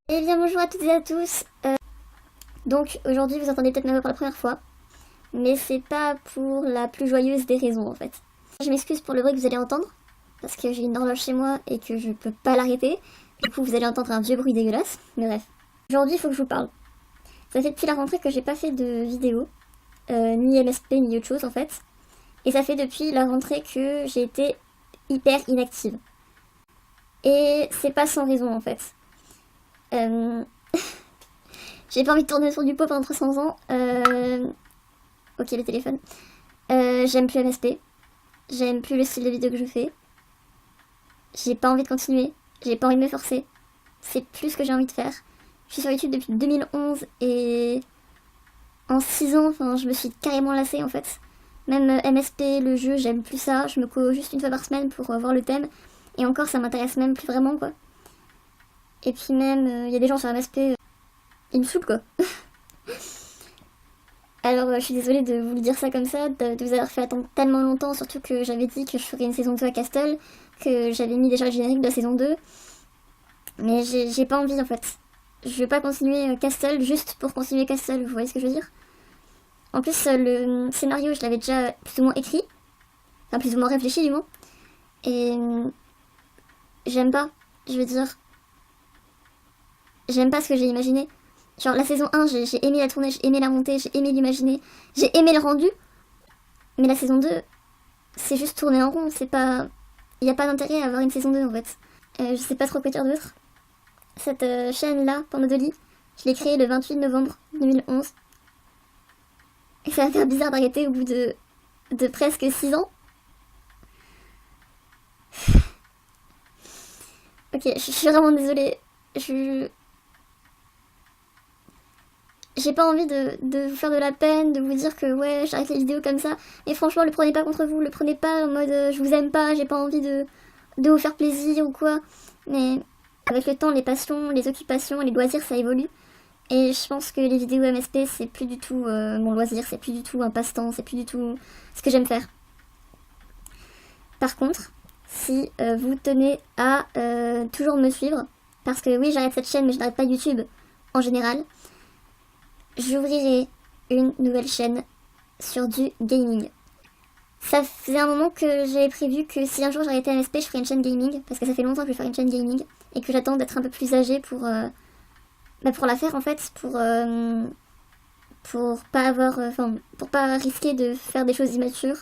Eh bien bonjour à toutes et à tous. Donc aujourd'hui vous entendez peut-être ma voix pour la première fois, mais c'est pas pour la plus joyeuse des raisons en fait. Je m'excuse pour le bruit que vous allez entendre, parce que j'ai une horloge chez moi et que je peux pas l'arrêter. Du coup vous allez entendre un vieux bruit dégueulasse, mais bref. Aujourd'hui il faut que je vous parle. Ça fait depuis la rentrée que j'ai pas fait de vidéo, ni MSP ni autre chose en fait. Et ça fait depuis la rentrée que j'ai été hyper inactive. Et c'est pas sans raison en fait. Euh... J'ai pas envie de tourner autour du pot pendant 300 ans. Ok, le téléphone. J'aime plus MSP. J'aime plus le style de vidéo que je fais. J'ai pas envie de continuer. J'ai pas envie de me forcer. C'est plus ce que j'ai envie de faire. Je suis sur YouTube depuis 2011 et en 6 ans, enfin, je me suis carrément lassée en fait. Même MSP, le jeu, j'aime plus ça. Je me cours juste une fois par semaine pour voir le thème. Et encore, ça m'intéresse même plus vraiment quoi. Et puis même, il y a des gens sur MSP, ils me saoulent quoi. Alors je suis désolée de vous le dire ça comme ça, de vous avoir fait attendre tellement longtemps, surtout que j'avais dit que je ferais une saison 2 à Castle, que j'avais mis déjà le générique de la saison 2. Mais j'ai pas envie en fait. Je veux pas continuer Castle juste pour continuer Castle, vous voyez ce que je veux dire? En plus le scénario je l'avais déjà plus ou moins écrit, enfin plus ou moins réfléchi du moins. Et j'aime pas, je veux dire, j'aime pas ce que j'ai imaginé. Genre la saison 1, j'ai aimé la tournée, j'ai aimé la montée, j'ai aimé l'imaginer, j'ai aimé le rendu. Mais la saison 2, c'est juste tourner en rond, c'est pas... Il n'y a pas d'intérêt à avoir une saison 2 en fait. Je sais pas trop quoi dire d'autre. Cette chaîne-là, Pornodoli, je l'ai créée le 28 novembre 2011. Et ça va faire bizarre d'arrêter au bout de presque 6 ans. Ok, je suis vraiment désolée. J'ai pas envie de vous faire de la peine, de vous dire que ouais, j'arrête les vidéos comme ça. Et franchement, le prenez pas contre vous, le prenez pas en mode je vous aime pas, j'ai pas envie de vous faire plaisir ou quoi. Mais avec le temps, les passions, les occupations, les loisirs, ça évolue. Et je pense que les vidéos MSP, c'est plus du tout mon loisir, c'est plus du tout un passe-temps, c'est plus du tout ce que j'aime faire. Par contre, si vous tenez à toujours me suivre, parce que oui, j'arrête cette chaîne, mais je n'arrête pas YouTube en général, j'ouvrirai une nouvelle chaîne sur du gaming. Ça faisait un moment que j'avais prévu que si un jour j'arrêtais MSP, je ferais une chaîne gaming, parce que ça fait longtemps que je vais faire une chaîne gaming, et que j'attends d'être un peu plus âgée pour la faire en fait, pour pas avoir, pour pas risquer de faire des choses immatures,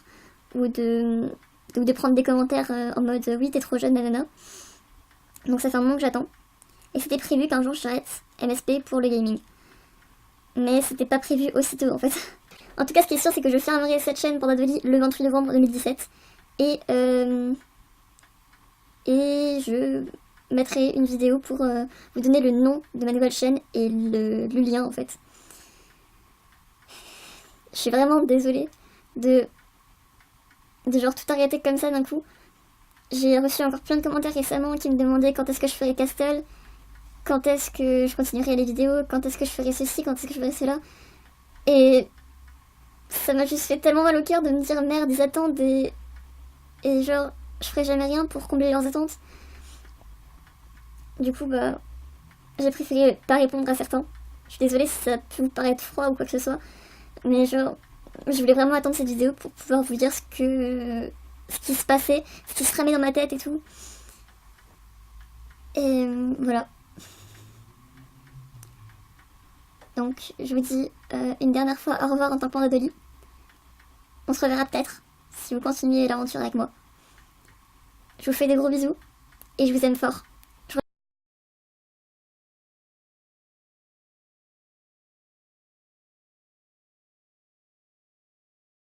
ou de prendre des commentaires en mode oui t'es trop jeune, nanana. Donc ça fait un moment que j'attends, et c'était prévu qu'un jour j'arrête MSP pour le gaming. Mais c'était pas prévu aussitôt en fait. En tout cas, ce qui est sûr, c'est que je fermerai cette chaîne pour Dadoli le 28 novembre 2017. Et je mettrai une vidéo pour vous donner le nom de ma nouvelle chaîne et le lien en fait. Je suis vraiment désolée de genre tout arrêter comme ça d'un coup. J'ai reçu encore plein de commentaires récemment qui me demandaient quand est-ce que je ferais Castle, quand est-ce que je continuerai les vidéos, quand est-ce que je ferai ceci, quand est-ce que je ferai cela. Et ça m'a juste fait tellement mal au cœur de me dire merde, ils attendent et genre je ferai jamais rien pour combler leurs attentes. Du coup bah j'ai préféré pas répondre à certains. Je suis désolée si ça peut vous paraître froid ou quoi que ce soit, mais genre je voulais vraiment attendre cette vidéo pour pouvoir vous dire ce qui se passait, ce qui se tramait dans ma tête et tout. Et voilà. Donc je vous dis une dernière fois au revoir en tant que Pandadoli. On se reverra peut-être si vous continuez l'aventure avec moi. Je vous fais des gros bisous et je vous aime fort.